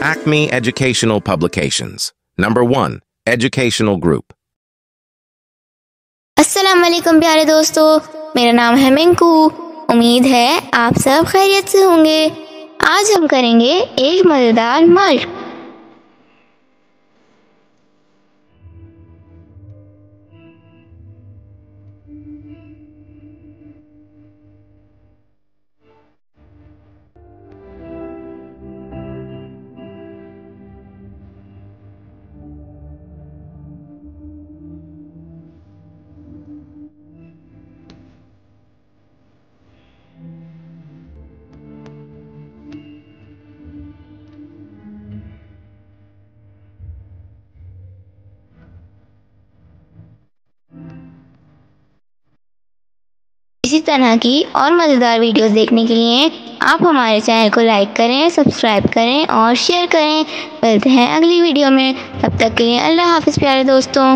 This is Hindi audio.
Acme Educational Publications. Number 1. Educational Group. अस्सलाम वालेकुम प्यारे दोस्तों, मेरा नाम है मिंकू। उम्मीद है आप सब खैरियत से होंगे। आज हम करेंगे एक मज़ेदार मश्क। इसी तरह की और मज़ेदार वीडियोस देखने के लिए आप हमारे चैनल को लाइक करें, सब्सक्राइब करें और शेयर करें। मिलते हैं अगली वीडियो में, तब तक के लिए अल्लाह हाफ़िज़ प्यारे दोस्तों।